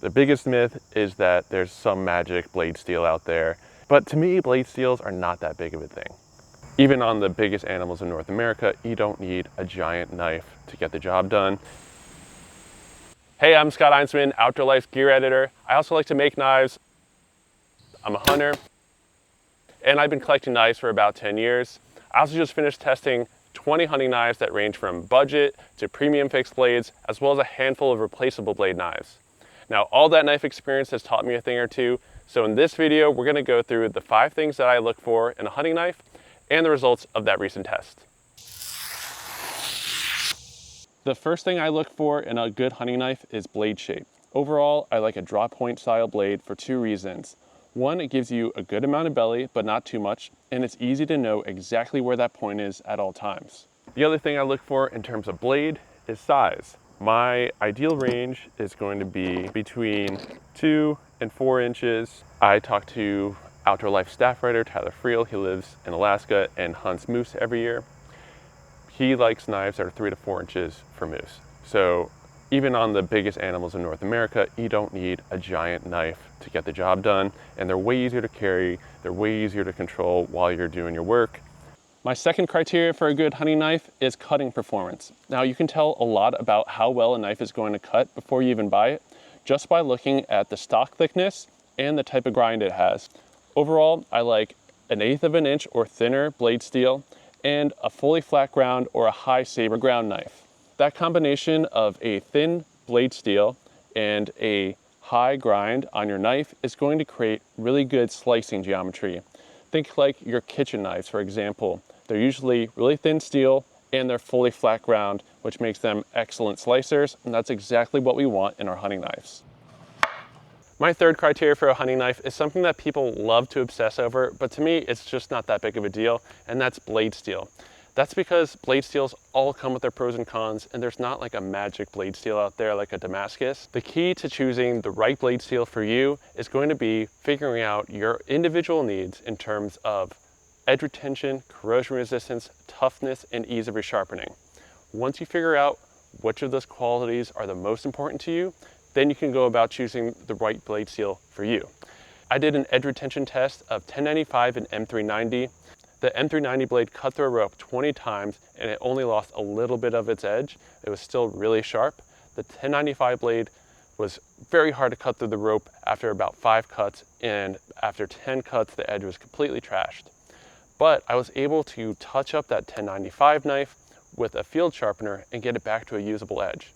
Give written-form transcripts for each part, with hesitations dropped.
The biggest myth is that there's some magic blade steel out there, but to me, blade steels are not that big of a thing. Even on the biggest animals in North America, you don't need a giant knife to get the job done. Hey, I'm Scott Einsman, Outdoor Life gear editor. I also like to make knives. I'm a hunter, and I've been collecting knives for about 10 years. I also just finished testing 20 hunting knives that range from budget to premium fixed blades, as well as a handful of replaceable blade knives. Now, all that knife experience has taught me a thing or two, so in this video, we're gonna go through the 5 things that I look for in a hunting knife and the results of that recent test. The first thing I look for in a good hunting knife is blade shape. Overall, I like a draw point style blade for 2 reasons. One, it gives you a good amount of belly, but not too much, and it's easy to know exactly where that point is at all times. The other thing I look for in terms of blade is size. My ideal range is going to be between 2 and 4 inches. I talked to Outdoor Life staff writer Tyler Friel. He lives in Alaska and hunts moose every year. He likes knives that are 3 to 4 inches for moose. So even on the biggest animals in North America, you don't need a giant knife to get the job done. And they're way easier to carry, they're way easier to control while you're doing your work. My second criteria for a good hunting knife is cutting performance. Now, you can tell a lot about how well a knife is going to cut before you even buy it, just by looking at the stock thickness and the type of grind it has. Overall, I like 1/8 of an inch or thinner blade steel and a fully flat ground or a high saber ground knife. That combination of a thin blade steel and a high grind on your knife is going to create really good slicing geometry. Think like your kitchen knives, for example. They're usually really thin steel and they're fully flat ground, which makes them excellent slicers, and that's exactly what we want in our hunting knives. My third criteria for a hunting knife is something that people love to obsess over, but to me, it's just not that big of a deal, and that's blade steel. That's because blade steels all come with their pros and cons, and there's not like a magic blade steel out there like a Damascus. The key to choosing the right blade steel for you is going to be figuring out your individual needs in terms of edge retention, corrosion resistance, toughness, and ease of resharpening. Once you figure out which of those qualities are the most important to you, then you can go about choosing the right blade steel for you. I did an edge retention test of 1095 and M390. The M390 blade cut through a rope 20 times and it only lost a little bit of its edge. It was still really sharp. The 1095 blade was very hard to cut through the rope after about 5 cuts, and after 10 cuts, the edge was completely trashed. But I was able to touch up that 1095 knife with a field sharpener and get it back to a usable edge.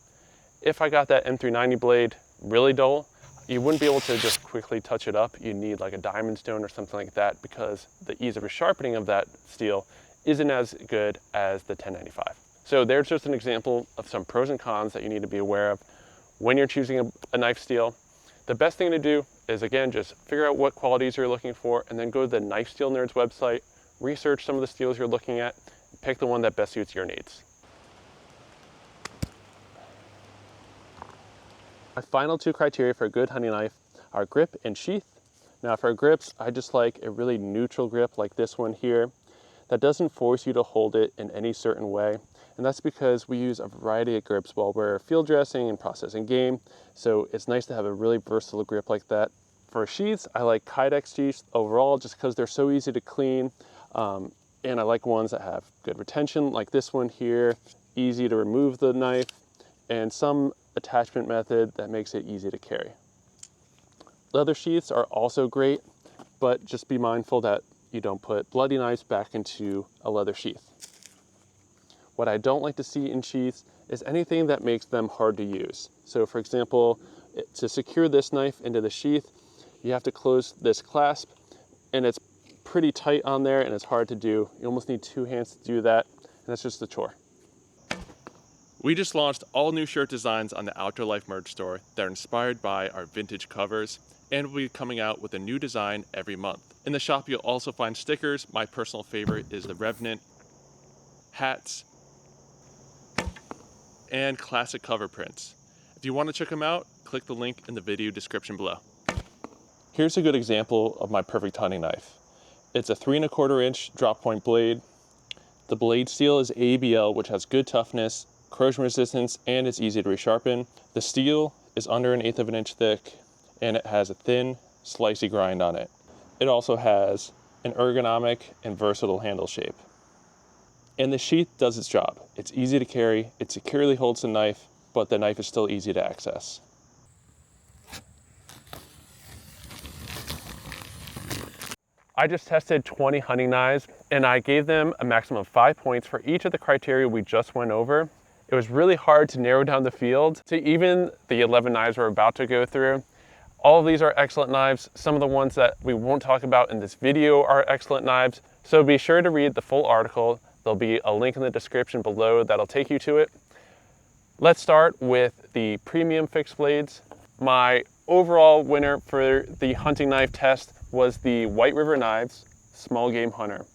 If I got that M390 blade really dull, you wouldn't be able to just quickly touch it up. You need like a diamond stone or something like that, because the ease of resharpening of that steel isn't as good as the 1095. So there's just an example of some pros and cons that you need to be aware of when you're choosing a knife steel. The best thing to do is, again, just figure out what qualities you're looking for and then go to the Knife Steel Nerds website, research some of the steels you're looking at, and pick the one that best suits your needs. My final 2 criteria for a good hunting knife are grip and sheath. Now for grips, I just like a really neutral grip like this one here that doesn't force you to hold it in any certain way. And that's because we use a variety of grips while we're field dressing and processing game. So it's nice to have a really versatile grip like that. For sheaths, I like Kydex sheaths overall just because they're so easy to clean. And I like ones that have good retention like this one here, easy to remove the knife, and some attachment method that makes it easy to carry. Leather sheaths are also great, but just be mindful that you don't put bloody knives back into a leather sheath. What I don't like to see in sheaths is anything that makes them hard to use. So for example, to secure this knife into the sheath, you have to close this clasp, and it's pretty tight on there and it's hard to do. You almost need 2 hands to do that, and that's just a chore. We just launched all new shirt designs on the Outdoor Life merch store that are inspired by our vintage covers, and we'll be coming out with a new design every month. In the shop, you'll also find stickers. My personal favorite is the Revenant, hats, and classic cover prints. If you want to check them out, click the link in the video description below. Here's a good example of my perfect hunting knife. It's a 3 1/4 inch drop point blade. The blade steel is ABL, which has good toughness, corrosion resistance, and it's easy to resharpen. The steel is under 1/8 of an inch thick, and it has a thin, slicey grind on it. It also has an ergonomic and versatile handle shape. And the sheath does its job. It's easy to carry, it securely holds the knife, but the knife is still easy to access. I just tested 20 hunting knives, and I gave them a maximum of 5 points for each of the criteria we just went over. It was really hard to narrow down the field to even the 11 knives we're about to go through. All of these are excellent knives. Some of the ones that we won't talk about in this video are excellent knives. So be sure to read the full article. There'll be a link in the description below that'll take you to it. Let's start with the premium fixed blades. My overall winner for the hunting knife test was the White River Knives Small Game Hunter.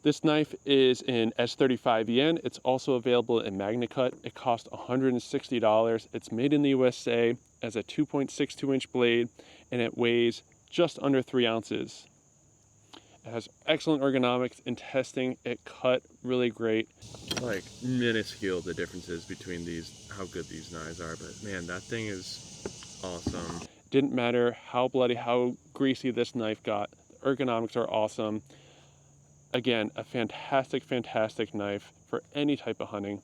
This knife is in S35 It's also available in Magna Cut. It cost $160. It's made in the USA as a 2.62 inch blade, and it weighs just under 3 ounces. It has excellent ergonomics. In testing, it cut really great. Like minuscule the differences between these, how good these knives are, but man, that thing is awesome. Didn't matter how bloody, how greasy this knife got. The ergonomics are awesome. Again, a fantastic, fantastic knife for any type of hunting.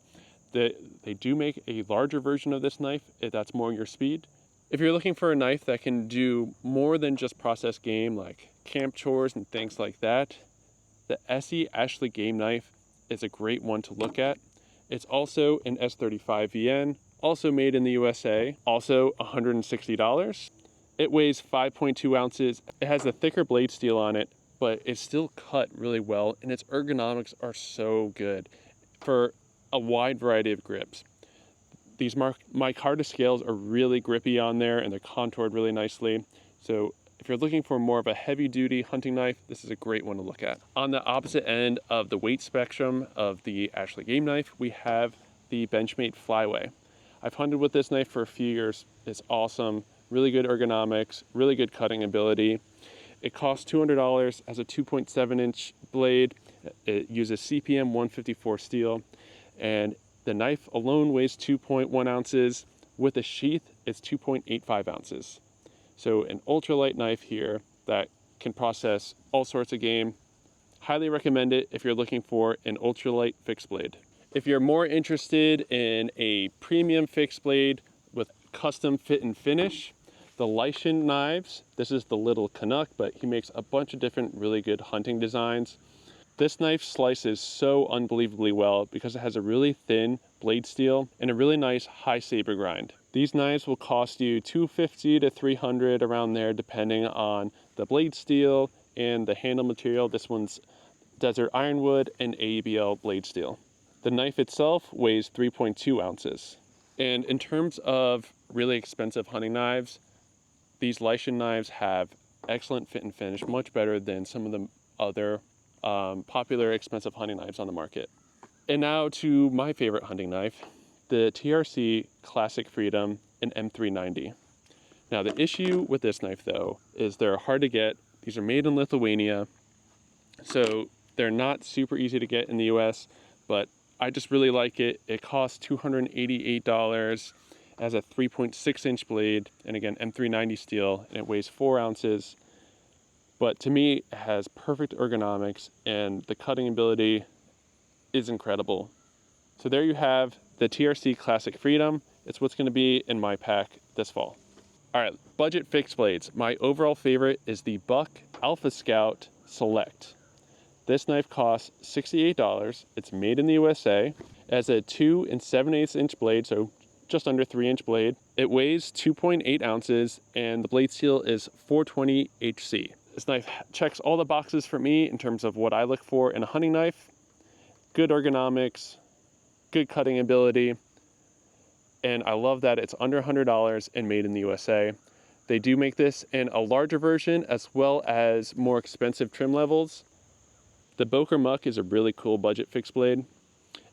They do make a larger version of this knife if that's more your speed. If you're looking for a knife that can do more than just process game, like camp chores and things like that, the Essie Ashley Game Knife is a great one to look at. It's also an S35 also made in the USA, also $160. It weighs 5.2 ounces. It has a thicker blade steel on it, but it's still cut really well, and its ergonomics are so good for a wide variety of grips. These micarta scales are really grippy on there, and they're contoured really nicely. So if you're looking for more of a heavy-duty hunting knife, this is a great one to look at. On the opposite end of the weight spectrum of the Ashley Game Knife, we have the Benchmade Flyway. I've hunted with this knife for a few years. It's awesome, really good ergonomics, really good cutting ability. It costs $200, has a 2.7 inch blade. It uses CPM 154 steel, and the knife alone weighs 2.1 ounces. With a sheath, it's 2.85 ounces. So an ultralight knife here that can process all sorts of game. Highly recommend it if you're looking for an ultralight fixed blade. If you're more interested in a premium fixed blade with custom fit and finish, the Lycian knives, this is the Little Canuck, but he makes a bunch of different really good hunting designs. This knife slices so unbelievably well because it has a really thin blade steel and a really nice high saber grind. These knives will cost you $250 to $300 around there, depending on the blade steel and the handle material. This one's desert ironwood and ABL blade steel. The knife itself weighs 3.2 ounces. And in terms of really expensive hunting knives, these Lycian knives have excellent fit and finish, much better than some of the other popular expensive hunting knives on the market. And now to my favorite hunting knife, the TRC Classic Freedom and M390. Now the issue with this knife though is they're hard to get. These are made in Lithuania, so they're not super easy to get in the US, but I just really like it. It costs $288 as a 3.6 inch blade, and again M390 steel, and it weighs 4 ounces. But to me, it has perfect ergonomics, and the cutting ability is incredible. So there you have the TRC Classic Freedom. It's what's going to be in my pack this fall. All right, budget fixed blades. My overall favorite is the Buck Alpha Scout Select. This knife costs $68. It's made in the USA. It has a 2 7/8 inch blade, so just under 3 inch blade. It weighs 2.8 ounces, and the blade steel is 420 HC. This knife checks all the boxes for me in terms of what I look for in a hunting knife. Good ergonomics, good cutting ability, and I love that it's under $100 and made in the USA. They do make this in a larger version as well as more expensive trim levels. The Boker Muck is a really cool budget fixed blade.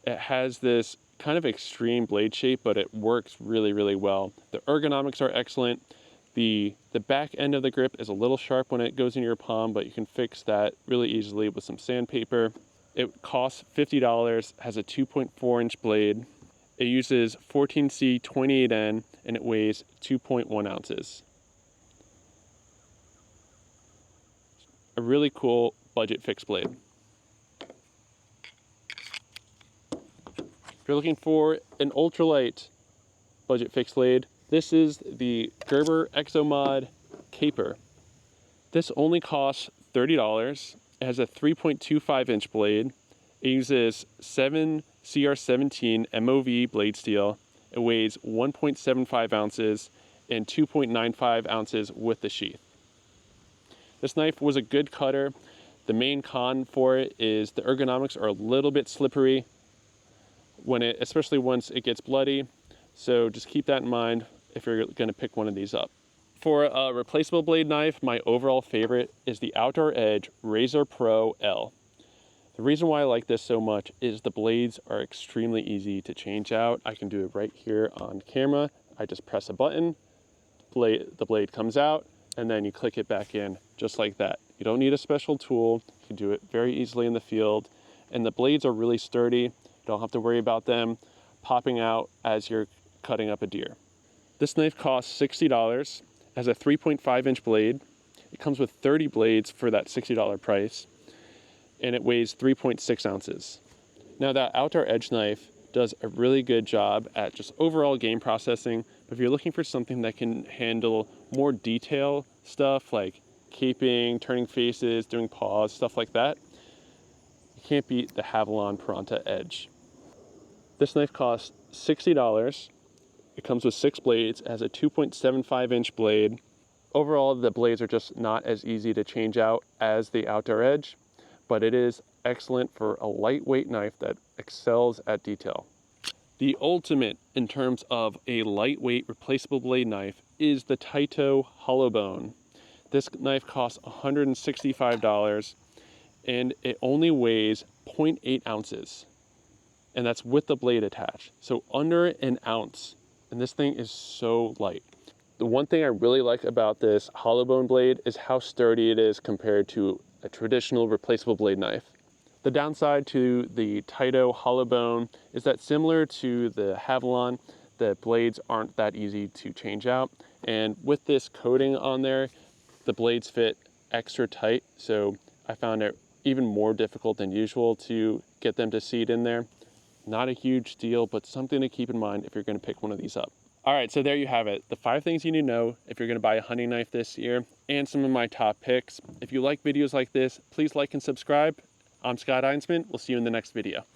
It has this kind of extreme blade shape, but it works really, really well. The ergonomics are excellent. The back end of the grip is a little sharp when it goes in your palm, but you can fix that really easily with some sandpaper. It costs $50, has a 2.4 inch blade. It uses 14C 28N, and it weighs 2.1 ounces. A really cool budget fixed blade. If you're looking for an ultralight budget fixed blade, this is the Gerber Exomod Caper. This only costs $30. It has a 3.25 inch blade. It uses 7 CR17 MOV blade steel. It weighs 1.75 ounces and 2.95 ounces with the sheath. This knife was a good cutter. The main con for it is the ergonomics are a little bit slippery especially once it gets bloody. So just keep that in mind if you're going to pick one of these up. For a replaceable blade knife, my overall favorite is the Outdoor Edge Razor Pro L. The reason why I like this so much is the blades are extremely easy to change out. I can do it right here on camera. I just press a button, the blade comes out, and then you click it back in just like that. You don't need a special tool. You can do it very easily in the field. And the blades are really sturdy. You don't have to worry about them popping out as you're cutting up a deer. This knife costs $60. It has a 3.5 inch blade. It comes with 30 blades for that $60 price. And it weighs 3.6 ounces. Now that Outdoor Edge knife does a really good job at just overall game processing, but if you're looking for something that can handle more detail stuff like caping, turning faces, doing paws, stuff like that, you can't beat the Havalon Piranha Edge. This knife costs $60. It comes with 6 blades, it has a 2.75 inch blade. Overall, the blades are just not as easy to change out as the Outdoor Edge, but it is excellent for a lightweight knife that excels at detail. The ultimate in terms of a lightweight replaceable blade knife is the Taito Hollow Bone. This knife costs $165 and it only weighs 0.8 ounces. And that's with the blade attached. So under an ounce. And this thing is so light. The one thing I really like about this hollow bone blade is how sturdy it is compared to a traditional replaceable blade knife. The downside to the Taito hollow bone is that similar to the Havalon, the blades aren't that easy to change out. And with this coating on there, the blades fit extra tight. So I found it even more difficult than usual to get them to seat in there. Not a huge deal, but something to keep in mind if you're going to pick one of these up. All right, so there you have it. The 5 things you need to know if you're going to buy a hunting knife this year, and some of my top picks. If you like videos like this, please like and subscribe. I'm Scott Einsman. We'll see you in the next video.